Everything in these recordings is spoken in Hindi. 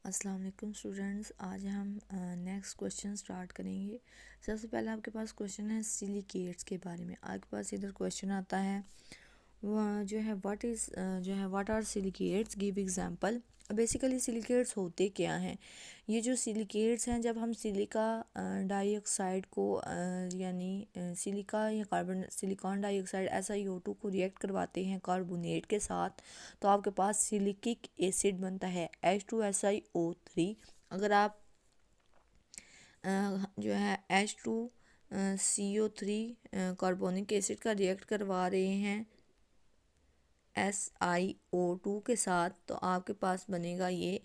अस्सलाम वालेकुम स्टूडेंट्स। आज हम नेक्स्ट क्वेश्चन स्टार्ट करेंगे। सबसे पहले आपके पास क्वेश्चन है सिलिकेट्स के बारे में। आपके पास इधर क्वेश्चन आता है वो जो है what are silicates, give example. Basically silicates होते क्या हैं? ये जो सिलिकेट्स हैं, जब हम सिलिका डाइऑक्साइड को यानी सिलिका या सिलिकॉन डाइऑक्साइड SiO2 को रिएक्ट करवाते हैं कार्बोनेट के साथ, तो आपके पास सिलिकिक एसिड बनता है H2SiO3। अगर आप जो है H2CO3 कार्बोनिक एसिड का रिएक्ट करवा रहे हैं SiO2 के साथ, तो आपके पास बनेगा ये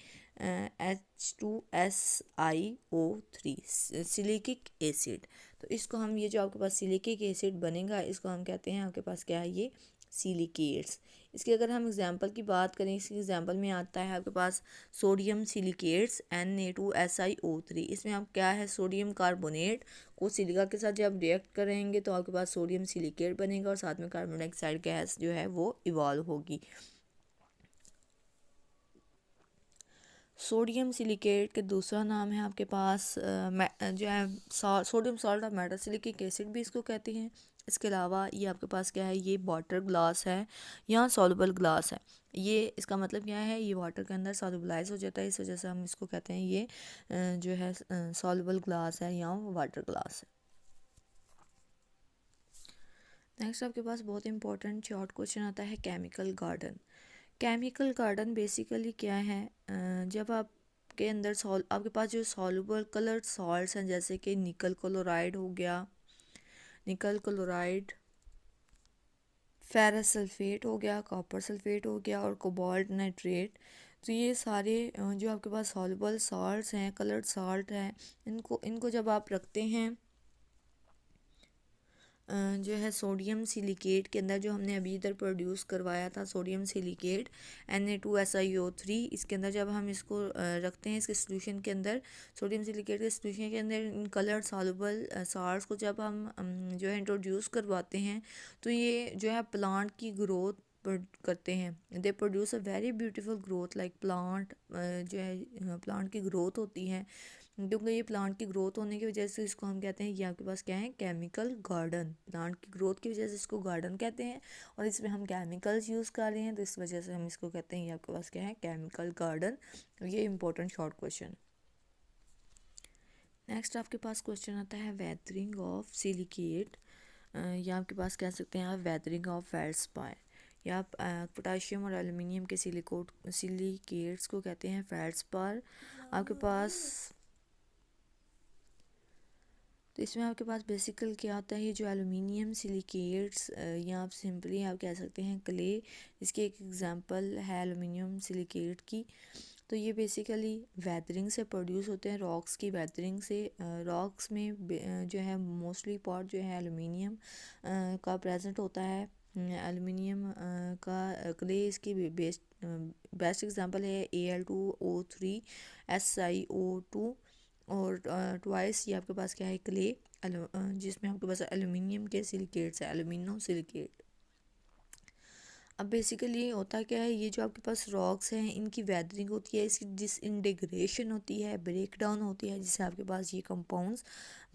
H2SiO3 सिलिकिक एसिड। तो इसको हम, ये जो आपके पास सिलिकिक एसिड बनेगा, इसको हम कहते हैं आपके पास क्या है, ये सिलिकेट्स। इसके अगर हम एग्जांपल की बात करें, इसके एग्जांपल में आता है आपके पास सोडियम सिलिकेट्स Na2SiO3। इसमें आप क्या है, सोडियम कार्बोनेट को सिलिका के साथ जब रिएक्ट करेंगे तो आपके पास सोडियम सिलिकेट बनेगा और साथ में कार्बन डाइऑक्साइड गैस जो है वो इवॉल्व होगी। सोडियम सिलिकेट के दूसरा नाम है आपके पास जो है सोडियम सॉल्ट ऑफ मेटासिलिक एसिड भी इसको कहते हैं। इसके अलावा ये आपके पास क्या है, ये वाटर ग्लास है या सॉल्युबल ग्लास है। ये इसका मतलब क्या है, ये वाटर के अंदर सॉल्युबलाइज हो जाता है, इस वजह से हम इसको कहते हैं ये जो है सॉल्युबल ग्लास है या वाटर ग्लास है। नेक्स्ट आपके पास बहुत इंपॉर्टेंट शॉर्ट क्वेश्चन आता है chemical garden. Chemical garden basically क्या है, जब आपके अंदर आपके पास जो सॉल्युबल कलर्ड सॉल्ट्स हैं, जैसे कि निकल क्लोराइड हो गया, निकल क्लोराइड, फेरस सल्फेट हो गया, कॉपर सल्फेट हो गया और कोबाल्ट नाइट्रेट। तो ये सारे जो आपके पास सॉल्युबल सॉल्ट्स हैं, कलर्ड सॉल्ट हैं, इनको जब आप रखते हैं जो है सोडियम सिलिकेट के अंदर, जो हमने अभी इधर प्रोड्यूस करवाया था सोडियम सिलिकेट Na2SiO3, इसके अंदर जब हम इसको रखते हैं इसके सोल्यूशन के अंदर, सोडियम सिलिकेट के सोल्यूशन के अंदर इन कलर्ड सॉल्युबल साल्ट्स को जब हम जो है इंट्रोड्यूस करवाते हैं, तो ये जो है प्लांट की ग्रोथ करते हैं। They produce a very beautiful growth like plant, जो है प्लांट की ग्रोथ होती है। क्योंकि ये प्लांट की ग्रोथ होने की वजह से इसको हम कहते हैं, ये आपके पास क्या है, केमिकल गार्डन। प्लांट की ग्रोथ की वजह से इसको गार्डन कहते हैं और इसमें हम केमिकल्स यूज़ कर रहे हैं, तो इस वजह से हम इसको कहते हैं, ये आपके पास क्या है, केमिकल गार्डन। ये इंपॉर्टेंट शॉर्ट क्वेश्चन। नेक्स्ट आपके पास क्वेश्चन आता है वेदरिंग ऑफ सिलिकेट, या आपके पास कह सकते हैं आप वेदरिंग ऑफ फेल्डस्पार, या आप पोटाशियम और एल्युमिनियम के सिलिकेट्स को कहते हैं फेल्डस्पार। आपके पास तो इसमें आपके पास बेसिकल क्या आता है, ये जो एलुमिनियम सिलिकेट्स, या आप सिंपली आप कह सकते हैं क्ले, इसकी एक एग्जांपल है एलुमिनियम सिलिकेट की। तो ये बेसिकली वेदरिंग से प्रोड्यूस होते हैं, रॉक्स की वेदरिंग से। रॉक्स में जो है मोस्टली पार्ट जो है एलुमिनियम का प्रेजेंट होता है। एलुमिनियम का क्ले इसकी बेस्ट एग्जांपल है Al2O3SiO2 और ट्वाइस। ये आपके पास क्या है, क्ले, जिसमें आपके पास एलुमिनियम के सिलिकेट्स है, एलुमिनो सिलिकेट। अब बेसिकली होता क्या है, ये जो आपके पास रॉक्स हैं, इनकी वेदरिंग होती है, इसकी डिसइंटीग्रेशन होती है, ब्रेक डाउन होती है, जिससे आपके पास ये कंपाउंड्स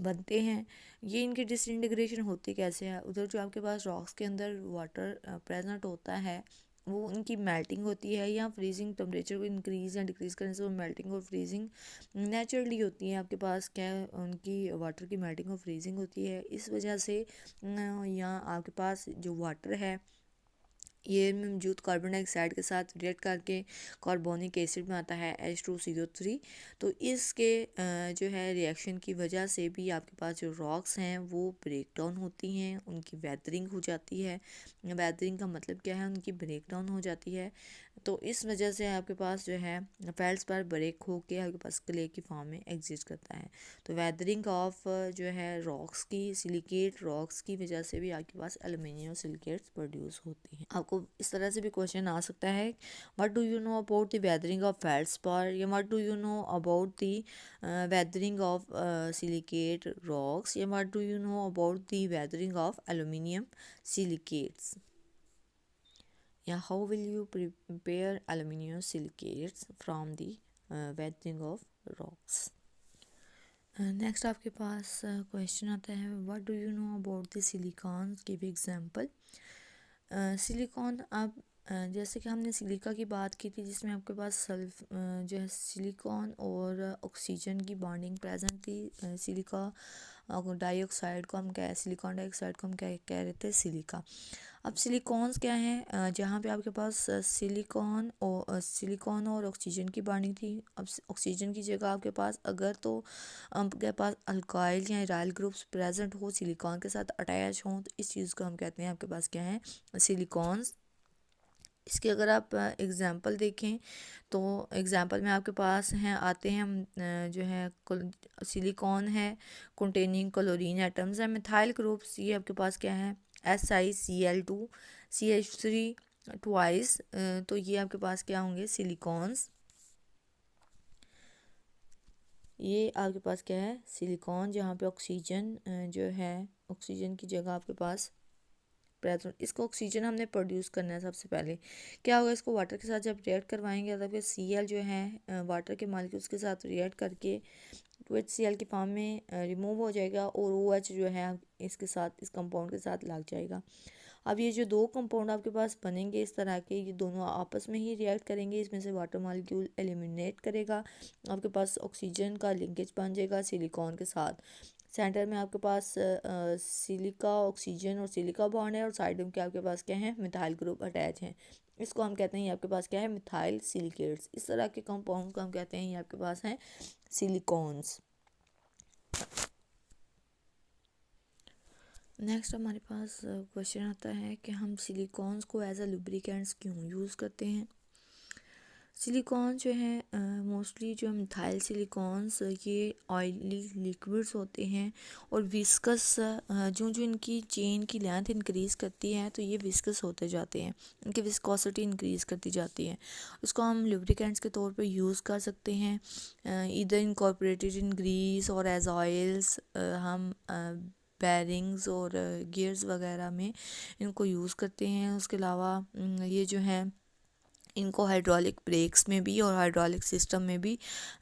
बनते हैं। ये इनके डिसइंटीग्रेशन होते कैसे हैं, उधर जो आपके पास रॉक्स के अंदर वाटर प्रेजेंट होता है, वो उनकी मेल्टिंग होती है, या फ्रीजिंग टेम्परेचर को इंक्रीज़ या डिक्रीज़ करने से वो मेल्टिंग और फ्रीजिंग नेचुरली होती है। आपके पास क्या है, उनकी वाटर की मेल्टिंग और फ्रीजिंग होती है। इस वजह से यहाँ आपके पास जो वाटर है, ये में मौजूद कार्बन डाइऑक्साइड के साथ रिएक्ट करके कार्बोनिक एसिड में आता है H2CO3। तो इसके जो है रिएक्शन की वजह से भी आपके पास जो रॉक्स हैं वो ब्रेक डाउन होती हैं, उनकी वेदरिंग हो जाती है। वेदरिंग का मतलब क्या है, उनकी ब्रेक डाउन हो जाती है। तो इस वजह से आपके पास जो है फेल्डस्पार ब्रेक होके आपके पास क्ले की फॉर्म में एग्जिस्ट करता है। तो वेदरिंग ऑफ जो है रॉक्स की, सिलिकेट रॉक्स की वजह से भी आपके पास एल्युमिनियम सिलिकेट्स प्रोड्यूस होती हैं। आपको इस तरह से भी क्वेश्चन आ सकता है, what do you know about the weathering of feldspar, या what do you know about the weathering of silicate rocks, या what do you know about the weathering of aluminium silicates, या how will you prepare aluminum silicates from the weathering of rocks. Next आपके पास क्वेश्चन आता है, what do you know about the silicon, give example. Silicon, आप जैसे कि हमने सिलिका की बात की थी जिसमें आपके पास जो है सिलिकॉन और ऑक्सीजन की बॉन्डिंग प्रेजेंट थी। सिलिका डाइऑक्साइड को हम सिलिकॉन डाइऑक्साइड को हम कह रहे थे सिलिका। अब सिलिकॉन्स क्या हैं, जहाँ पे आपके पास सिलिकॉन और ऑक्सीजन की बॉन्डिंग थी। अब ऑक्सीजन की जगह आपके पास अगर तो आपके पास अल्काइल या इराइल ग्रुप्स प्रेजेंट हो सिलिकॉन के साथ अटैच हों, तो इस चीज़ को हम कहते हैं आपके पास क्या है, सिलिकॉन्स। इसके अगर आप एग्ज़ाम्पल देखें तो एग्ज़ाम्पल में आपके पास हैं आते हैं हम जो है सिलिकॉन है कंटेनिंग क्लोरीन एटम्स है, मिथाइल ग्रुप्स, ये आपके पास क्या है SiCl2 CH3 ट्वाइस, तो ये आपके पास क्या होंगे सिलिकॉन्स। ये आपके पास क्या है सिलिकॉन, जहाँ पे ऑक्सीजन जो है ऑक्सीजन की जगह आपके पास प्रेजेंट। इसको ऑक्सीजन हमने प्रोड्यूस करना है। सबसे पहले क्या होगा, इसको वाटर के साथ जब रिएक्ट करवाएंगे तब ये Cl जो है वाटर के मालिक्यूल्स के साथ रिएक्ट करके तो HCl की फॉर्म में रिमूव हो जाएगा और OH जो है इसके साथ इस कंपाउंड के साथ लग जाएगा। अब ये जो दो कंपाउंड आपके पास बनेंगे इस तरह के, ये दोनों आपस में ही रिएक्ट करेंगे, इसमें से वाटर मॉलिक्यूल एलिमिनेट करेगा, आपके पास ऑक्सीजन का लिंकेज बन जाएगा सिलिकॉन के साथ। सेंटर में आपके पास सिलिका ऑक्सीजन और सिलिका बॉन्ड है और साइड में क्या आपके पास क्या है मिथाइल ग्रुप अटैच हैं। इसको हम कहते हैं ये आपके पास क्या है मिथाइल सिलिकेट्स। इस तरह के कंपाउंड को हम कहते हैं ये आपके पास हैं सिलिकॉन्स। नेक्स्ट हमारे पास क्वेश्चन आता है कि हम सिलिकॉन्स को एज अ लुब्रिकेंट्स क्यों यूज़ करते हैं। सिलिकॉन जो है मोस्टली जो मिथाइल सिलिकॉन्स ये ऑयली लिक्विड्स होते हैं और विस्कस, जो जो इनकी चेन की लेंथ इंक्रीज़ करती है तो ये विस्कस होते जाते हैं, इनकी विस्कोसिटी इंक्रीज़ करती जाती है। उसको हम लुब्रिकेंट्स के तौर पे यूज़ कर सकते हैं, इधर इनकॉर्पोरेटेड इन ग्रीस और एज ऑयल्स। हम बैरिंग्स और गियर्स वगैरह में इनको यूज़ करते हैं। उसके अलावा ये जो है इनको हाइड्रोलिक ब्रेक्स में भी और हाइड्रोलिक सिस्टम में भी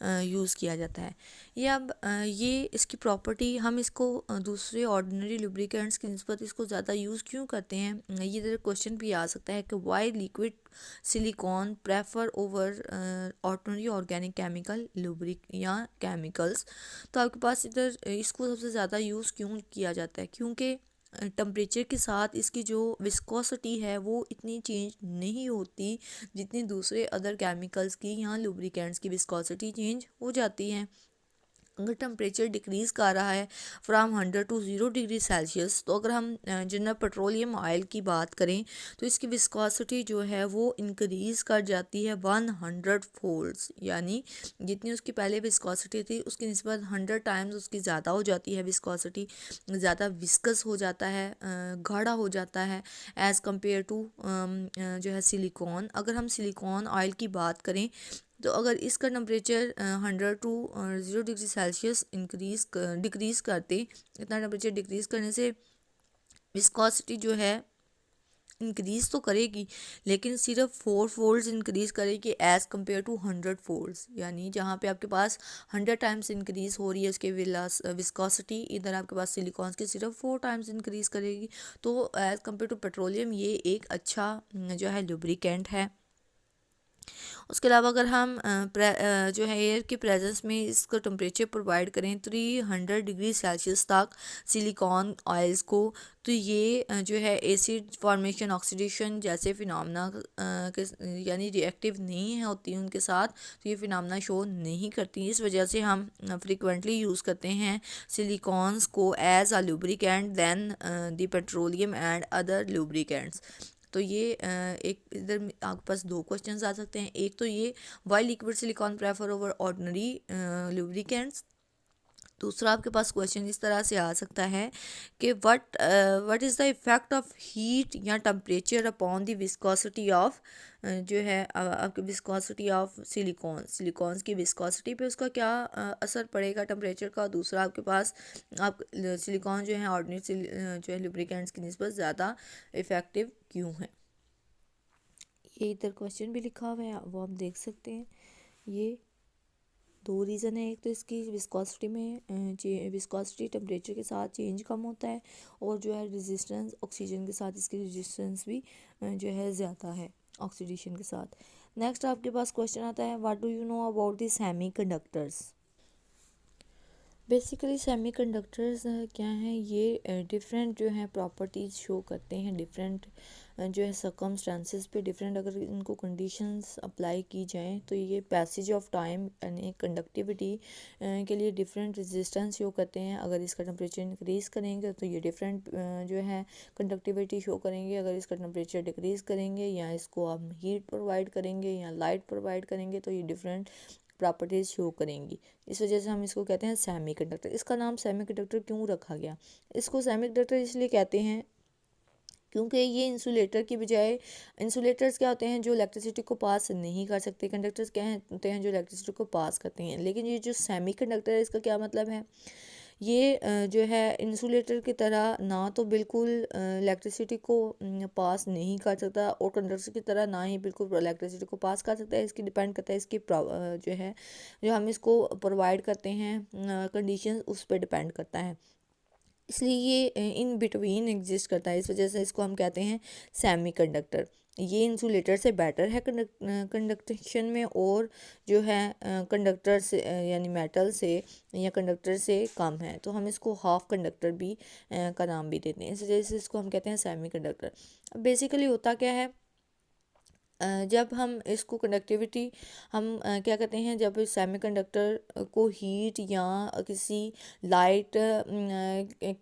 यूज़ किया जाता है। ये अब ये इसकी प्रॉपर्टी हम इसको दूसरे ऑर्डिनरी लुब्रिकेंट्स की निस्बत इसको ज़्यादा यूज़ क्यों करते हैं, ये इधर क्वेश्चन भी आ सकता है कि why liquid silicone prefer over ordinary organic chemical lubricant या केमिकल्स। तो आपके पास इधर इसको सबसे ज़्यादा यूज़ क्यों किया जाता है, क्योंकि टेम्परेचर के साथ इसकी जो विस्कोसिटी है वो इतनी चेंज नहीं होती जितनी दूसरे अदर केमिकल्स की या लुब्रिकेंट्स की विस्कोसिटी चेंज हो जाती है। अगर टेम्परेचर डिक्रीज़ कर रहा है फ्राम 100 टू 0 डिग्री सेल्सियस, तो अगर हम जनरल पेट्रोलियम ऑयल की बात करें तो इसकी विस्कोसिटी जो है वो इंक्रीज़ कर जाती है 100 फोल्ड्स, यानी जितनी उसकी पहले विस्कोसिटी थी उसकी निस्बत 100 टाइम्स उसकी ज़्यादा हो जाती है विस्कोसिटी, ज़्यादा विस्कस हो जाता है, गाढ़ा हो जाता है एज़ कम्पेयर टू जो है सिलिकॉन। अगर हम सिलिकॉन ऑयल की बात करें तो अगर इसका temperature 100 to 0 degree Celsius decrease करते, इतना टेम्परेचर डिक्रीज़ करने से विस्कोसिटी जो है इंक्रीज़ तो करेगी लेकिन सिर्फ 4 फोल्ड्स इंक्रीज़ करेगी एज़ कम्पेयर टू 100 फोल्ड्स, यानी जहाँ पे आपके पास 100 टाइम्स इंक्रीज़ हो रही है उसके विस्कोसिटी, इधर आपके पास सिलिकॉन्स की सिर्फ 4 टाइम्स इंक्रीज़ करेगी। तो एज़ कम्पेयर टू पेट्रोलियम ये एक अच्छा जो है लुब्रिकेंट है। उसके अलावा अगर हम जो है एयर के प्रेजेंस में इसका टेम्परेचर प्रोवाइड करें 300 डिग्री सेल्सियस तक सिलिकॉन ऑयल्स को, तो ये जो है एसिड फॉर्मेशन ऑक्सीडेशन जैसे फिनोमेना यानी रिएक्टिव नहीं होती उनके साथ, तो ये फिनोमेना शो नहीं करती। इस वजह से हम फ्रिक्वेंटली यूज़ करते हैं सिलिकॉन्स को as a lubricant than the petroleum and other lubricants. तो ये एक इधर आपके पास दो क्वेश्चंस आ सकते हैं, एक तो ये Y liquid silicone prefer over ordinary lubricants. दूसरा आपके पास क्वेश्चन इस तरह से आ सकता है कि what is the effect of heat या temperature upon the viscosity of जो है आपकी विस्कोसिटी ऑफ सिलिकॉन्स की विस्कोसिटी पे उसका क्या असर पड़ेगा टेम्परेचर का। दूसरा आपके पास आप सिलिकॉन जो है ऑर्डिनरी जो है लुब्रिकेंट्स की निस्बत ज़्यादा इफ़ेक्टिव क्यों है। ये इधर क्वेश्चन भी लिखा हुआ है वो आप देख सकते हैं। ये दो रीज़न है, एक तो इसकी विस्कोसिटी में विस्कोसिटी टेम्परेचर के साथ चेंज कम होता है, और जो है रेजिस्टेंस ऑक्सीजन के साथ इसकी रेजिस्टेंस भी जो है ज़्यादा है ऑक्सीडेशन के साथ। नेक्स्ट आपके पास क्वेश्चन आता है, what do you know about the semi conductors. Basically semi conductors क्या हैं, ये डिफरेंट जो है प्रॉपर्टीज़ शो करते हैं, डिफरेंट जो है सर्कमस्टांसेस पे डिफरेंट अगर इनको कंडीशंस अप्लाई की जाएं तो ये पैसेज ऑफ टाइम यानी कंडक्टिविटी के लिए डिफरेंट रेजिस्टेंस शो करते हैं। अगर इसका टेम्परेचर इंक्रीज़ करेंगे तो ये डिफरेंट जो है कंडक्टिविटी शो करेंगे, अगर इसका टेम्परेचर डिक्रीज़ करेंगे या इसको हम हीट प्रोवाइड करेंगे या लाइट प्रोवाइड करेंगे तो ये डिफरेंट प्रॉपर्टीज़ शो करेंगी। इस वजह से हम इसको कहते हैं सेमीकंडक्टर। इसका नाम सेमीकंडक्टर क्यों रखा गया, इसको सेमीकंडक्टर इसलिए कहते हैं क्योंकि ये इंसुलेटर की बजाय, इंसुलेटर्स क्या होते हैं जो इलेक्ट्रिसिटी को पास नहीं कर सकते, कंडक्टर्स क्या होते हैं जो इलेक्ट्रिसिटी को पास करते हैं। लेकिन ये जो सेमीकंडक्टर है इसका क्या मतलब है, ये जो है इंसुलेटर की तरह ना तो बिल्कुल इलेक्ट्रिसिटी को पास नहीं कर सकता और कंडक्टर की तरह ना ही बिल्कुल इलेक्ट्रिसिटी को पास कर सकता है। इसकी डिपेंड करता है इसकी जो है जो हम इसको प्रोवाइड करते हैं कंडीशन उस पर डिपेंड करता है, इसलिए ये इन बिटवीन एग्जिस्ट करता है। इस वजह से इसको हम कहते हैं सेमी कंडक्टर। ये इंसुलेटर से बेटर है कंडक्शन में, और जो है कंडक्टर से यानी मेटल से या कंडक्टर से कम है, तो हम इसको हाफ कंडक्टर भी का नाम भी देते हैं। इस वजह से इसको हम कहते हैं सेमी कंडक्टर। बेसिकली होता क्या है, जब हम इसको कंडक्टिविटी हम क्या कहते हैं, जब सेमीकंडक्टर को हीट या किसी लाइट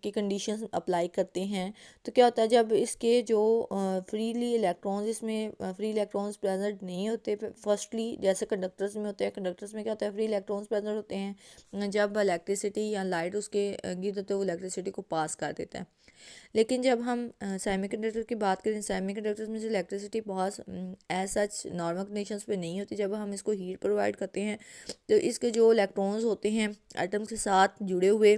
की कंडीशन अप्लाई करते हैं तो क्या होता है, जब इसके जो फ्रीली इलेक्ट्रॉन्स, इसमें फ्री इलेक्ट्रॉन्स प्रेजेंट नहीं होते फर्स्टली, जैसे कंडक्टर्स में होते हैं, कंडक्टर्स में क्या होता है फ्री इलेक्ट्रॉन्स प्रेजेंट होते हैं, जब इलेक्ट्रिसिटी या लाइट उसके गिर होते हैं वो इलेक्ट्रिसिटी को पास कर देता है। लेकिन जब हम सेमीकंडक्टर की बात करें, सेमीकंडक्टर्स में से इलेक्ट्रिसिटी बहुत एज सच नॉर्मल कंडीशंस पे नहीं होती। जब हम इसको हीट प्रोवाइड करते हैं तो इसके जो इलेक्ट्रॉन्स होते हैं एटम्स के साथ जुड़े हुए,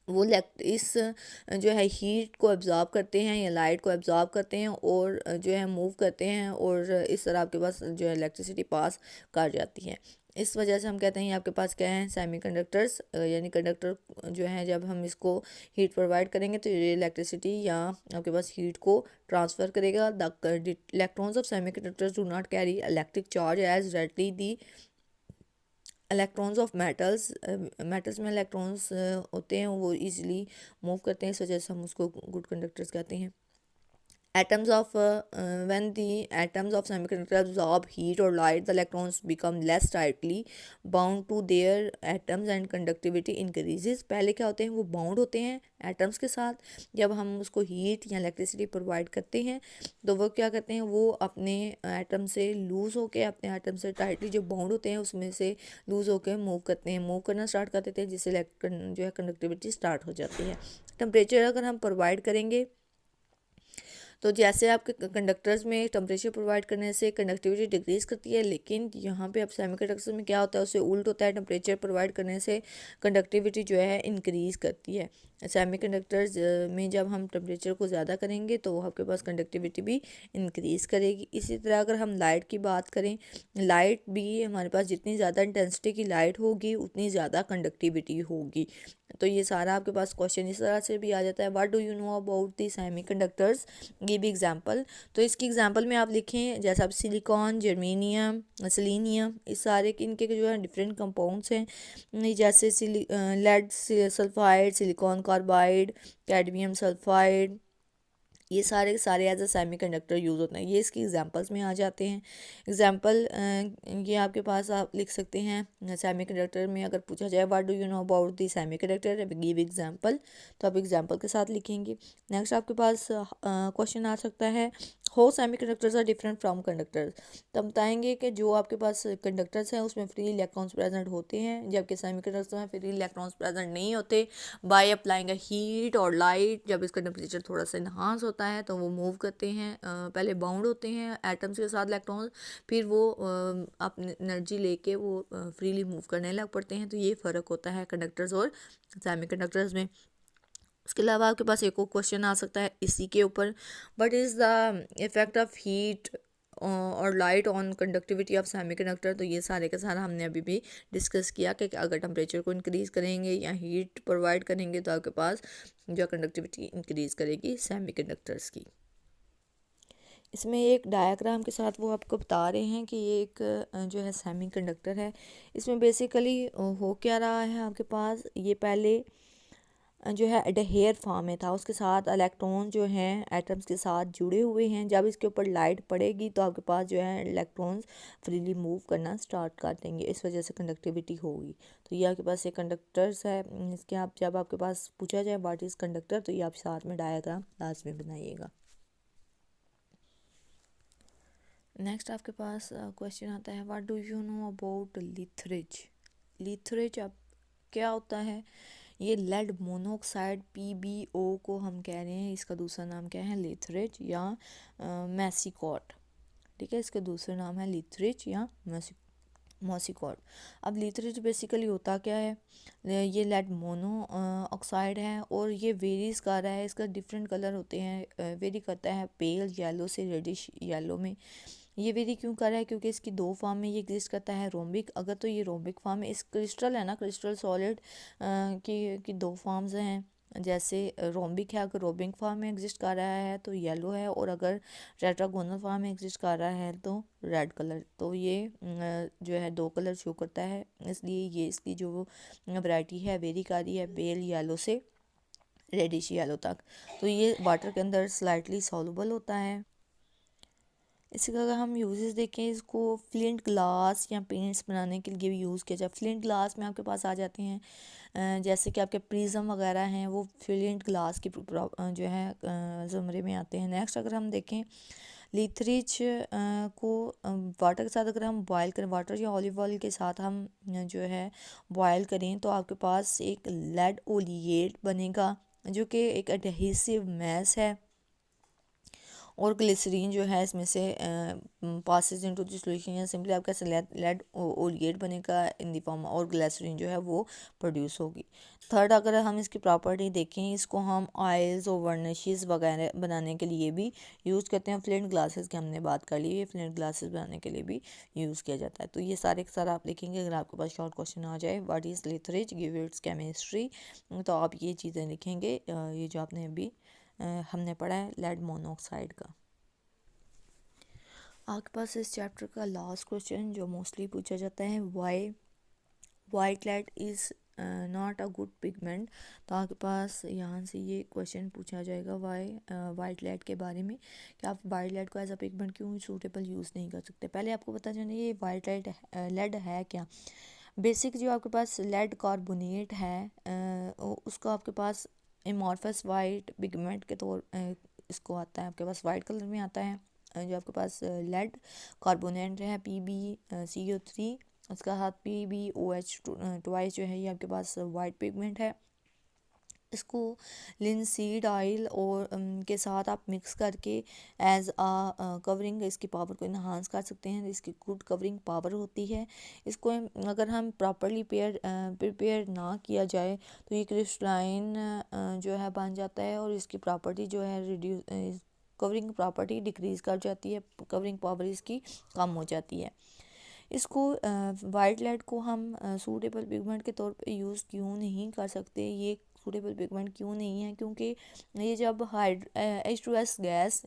वो इस जो है हीट को एब्जॉर्ब करते हैं या लाइट को एब्जॉर्ब करते हैं और जो है मूव करते हैं, और इस तरह आपके पास जो है इलेक्ट्रिसिटी पास कर जाती है। इस वजह से हम कहते हैं आपके पास क्या है सेमीकंडक्टर्स, यानी कंडक्टर जो है जब हम इसको हीट प्रोवाइड करेंगे तो ये इलेक्ट्रिसिटी या आपके पास हीट को ट्रांसफ़र करेगा। The electrons of semiconductors do not carry electric charge as readily the electrons of metals. Metals में इलेक्ट्रॉन्स होते हैं वो इजीली मूव करते हैं, इस वजह से हम उसको गुड कंडक्टर्स कहते हैं। Atoms of when the atoms of semiconductor absorb heat or light, the electrons become less tightly bound to their atoms and conductivity increases। पहले क्या होते हैं, वो बाउंड होते हैं एटम्स के साथ, जब हम उसको हीट या इलेक्ट्रिसिटी प्रोवाइड करते हैं तो वो क्या करते हैं, वो अपने एटम से लूज़ होके, अपने एटम से टाइटली जो बाउंड होते हैं उसमें से लूज़ होकर मूव करते हैं, मूव करना स्टार्ट कर देते हैं, जिससे जो है कंडक्टिविटी स्टार्ट हो जाती है। टेम्परेचर अगर हम प्रोवाइड करेंगे तो जैसे आपके कंडक्टर्स में टेम्परेचर प्रोवाइड करने से कंडक्टिविटी डिक्रीज़ करती है, लेकिन यहाँ पे अब सेमीकंडक्टर्स में क्या होता है, उससे उल्ट होता है, टेम्परेचर प्रोवाइड करने से कंडक्टिविटी जो है इंक्रीज़ करती है। सेमीकंडक्टर्स में जब हम टेम्परेचर को ज़्यादा करेंगे तो आपके पास कंडक्टिविटी भी इंक्रीज़ करेगी। इसी तरह अगर हम लाइट की बात करें, लाइट भी हमारे पास जितनी ज़्यादा इंटेंसिटी की लाइट होगी उतनी ज़्यादा कंडक्टिविटी होगी। तो ये सारा आपके पास क्वेश्चन इस तरह से भी आ जाता है, what do you know about the semiconductors, ये भी एग्जांपल। तो इसकी एग्जांपल में आप लिखें, जैसे आप सिलिकॉन, जर्मेनियम, सेलेनियम, इस सारे इनके जो है डिफरेंट कंपाउंड्स हैं, जैसे lead sulphide, silicon carbide, cadmium sulphide, ये सारे के सारे as a semiconductor use होते हैं। ये इसकी एग्जांपल्स में आ जाते हैं। एग्जांपल ये आपके पास आप लिख सकते हैं सेमी कंडक्टर में, अगर पूछा जाए what do you know about the semi conductor, give example, तो आप एग्जांपल के साथ लिखेंगे। नेक्स्ट आपके पास क्वेश्चन आ सकता है, how semiconductors are different from conductors. तो हम बताएंगे कि जो आपके पास कंडक्टर्स हैं उसमें फ्री इलेक्ट्रॉन्स प्रेजेंट होते हैं, जबकि सेमी कंडक्टर्स में फ्री इलेक्ट्रॉन्स प्रेजेंट नहीं होते। बाय अप्लाइंग अ हीट और लाइट, जब इसका टेम्परेचर थोड़ा सा इन्हांस होता है तो वो मूव करते हैं, पहले बाउंड होते हैं एटम्स के साथ इलेक्ट्रॉन्स, फिर वो अपनी एनर्जी लेके वो फ्रीली मूव करने लग पड़ते हैं। तो ये फ़र्क होता है कंडक्टर्स और सेमी कंडक्टर्स में। उसके अलावा आपके पास एक और क्वेश्चन आ सकता है इसी के ऊपर, what is the effect of heat और light on conductivity of semiconductor. तो ये सारे का सारा हमने अभी भी डिस्कस किया कि अगर टेम्परेचर को इंक्रीज़ करेंगे या हीट प्रोवाइड करेंगे तो आपके पास जो कंडक्टिविटी इंक्रीज़ करेगी सेमीकंडक्टर्स की। इसमें एक डायग्राम के साथ वो आपको बता रहे हैं कि ये एक जो है सेमीकंडक्टर है। इसमें बेसिकली हो क्या रहा है, आपके पास ये पहले जो है हेयर फॉर्म में था, उसके साथ इलेक्ट्रॉन जो हैं एटम्स के साथ जुड़े हुए हैं। जब इसके ऊपर लाइट पड़ेगी तो आपके पास जो है इलेक्ट्रॉन्स फ्रीली मूव करना स्टार्ट कर देंगे, इस वजह से कंडक्टिविटी होगी। तो ये आपके पास ये कंडक्टर्स है। इसके आप जब आपके पास पूछा जाए व्हाट इज़ कंडक्टर तो ये आप साथ में डायग्राम लास्ट में बनाइएगा। नेक्स्ट आपके पास क्वेश्चन आता है what do you know about litharge. Litharge अब क्या होता है, ये लेड मोनोऑक्साइड PbO को हम कह रहे हैं, इसका दूसरा नाम क्या है, लीथरेज या मैसिकॉट। ठीक है, इसके दूसरे नाम है लीथरेज या मॉसिकॉट। अब लीथरेज बेसिकली होता क्या है, ये लेड मोनो ऑक्साइड है और ये वेरीज कर रहा है, इसका डिफरेंट कलर होते हैं, वेरी करता है पेल येलो से रेडिश येलो में। ये वेरी क्यों कर रहा है, क्योंकि इसकी दो फॉर्म में ये एग्जिस्ट करता है, रोम्बिक अगर तो ये रोम्बिक फॉर्म में, इस क्रिस्टल है ना, क्रिस्टल सॉलिड की दो फॉर्म्स हैं। जैसे रोम्बिक है, अगर रोम्बिक फॉर्म में एग्जिस्ट कर रहा है तो येलो है, और अगर टेट्रागोनल फॉर्म में एग्जिस्ट कर रहा है तो रेड कलर। तो ये जो है दो कलर शो करता है, इसलिए ये इसकी जो वैरायटी है वेरी कर रही है पेल येलो से रेडिश येलो तक। तो ये वाटर के अंदर स्लाइटली सॉल्युबल होता है। इसका अगर हम यूजेस देखें, इसको फ्लिंट ग्लास या पेंट्स बनाने के लिए भी यूज़ किया जाए। फ्लिंट ग्लास में आपके पास आ जाते हैं जैसे कि आपके प्रिज्म वगैरह हैं, वो फ्लिंट ग्लास की जो है ज़ुमरे में आते हैं। नेक्स्ट अगर हम देखें लीथरिज को वाटर के साथ अगर हम बॉयल करें, वाटर या ऑलिव ऑयल के साथ हम जो है बॉयल करें तो आपके पास एक लेड ओलिएट बनेगा जो कि एक एडहेसिव मैस है, और ग्लिसरीन जो है इसमें से पासेज इनटू द सॉल्यूशन, या सिंपली आपका लेड ओलिएट बनेगा इन द फॉर्म, और ग्लिसरीन जो है वो प्रोड्यूस होगी। थर्ड अगर हम इसकी प्रॉपर्टी देखें, इसको हम ऑयल्स और वर्निशेस वगैरह बनाने के लिए भी यूज़ करते हैं। फ्लिंट ग्लासेस की हमने बात कर ली है, फ्लिंट ग्लासेस बनाने के लिए भी यूज़ किया जाता है। तो ये सारे के सारे आप लिखेंगे, अगर आपके पास शॉर्ट क्वेश्चन आ जाए what is litharge give its chemistry, तो आप ये चीज़ें लिखेंगे। ये जो आपने अभी हमने पढ़ा है लेड मोनोऑक्साइड का। आपके पास इस चैप्टर का लास्ट क्वेश्चन जो मोस्टली पूछा जाता है, why white light is not a good pigment. तो आपके पास यहाँ से ये क्वेश्चन पूछा जाएगा वाई वाइट लाइट के बारे में, कि आप वाइट लाइट को एज अ पिगमेंट क्यों सूटेबल यूज़ नहीं कर सकते। पहले आपको पता चले ये वाइट लाइट लेड है क्या। बेसिक जो आपके पास लेड कार्बोनेट है उसको आपके पास एमॉर्फस वाइट पिगमेंट के तौर इसको आता है, आपके पास वाइट कलर में आता है। जो आपके पास लेड कार्बोनेट है PbCO3, उसका साथ PbOH ट्वाइस जो है ये आपके पास वाइट पिगमेंट है। इसको लिनसीड ऑयल और के साथ आप मिक्स करके एज आ कवरिंग इसकी पावर को इन्हांस कर सकते हैं, इसकी गुड कवरिंग पावर होती है। इसको अगर हम प्रॉपरली प्रिपेयर ना किया जाए तो ये क्रिस्टलाइन जो है बन जाता है, और इसकी प्रॉपर्टी जो है रिड्यूस कवरिंग प्रॉपर्टी डिक्रीज़ कर जाती है, कवरिंग पावर इसकी कम हो जाती है। इसको वाइट लाइट को हम सूटेबल पिगमेंट के तौर पे यूज़ क्यों नहीं कर सकते, ये सूटेबल पिगमेंट क्यों नहीं है, क्योंकि ये जब H2S gas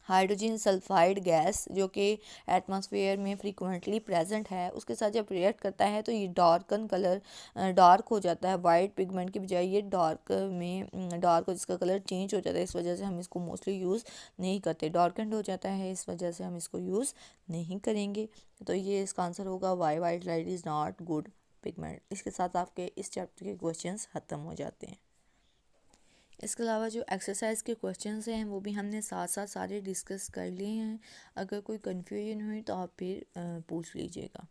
hydrogen sulphide gas जो कि एटमॉस्फेयर में फ्रीक्वेंटली प्रेजेंट है उसके साथ जब रिएक्ट करता है तो ये डार्कन कलर डार्क हो जाता है, वाइट पिगमेंट की बजाय ये डार्क हो जिसका कलर चेंज हो जाता है। इस वजह से हम इसको मोस्टली यूज़ नहीं करते, डार्कन हो जाता है, इस वजह से हम इसको यूज़ नहीं करेंगे। तो ये इसका आंसर होगा why white light is not good pigment. इसके साथ आपके इस चैप्टर के क्वेश्चंस ख़त्म हो जाते हैं। इसके अलावा जो एक्सरसाइज के क्वेश्चंस हैं वो भी हमने साथ साथ सारे डिस्कस कर लिए हैं। अगर कोई कन्फ्यूजन हुई तो आप फिर पूछ लीजिएगा।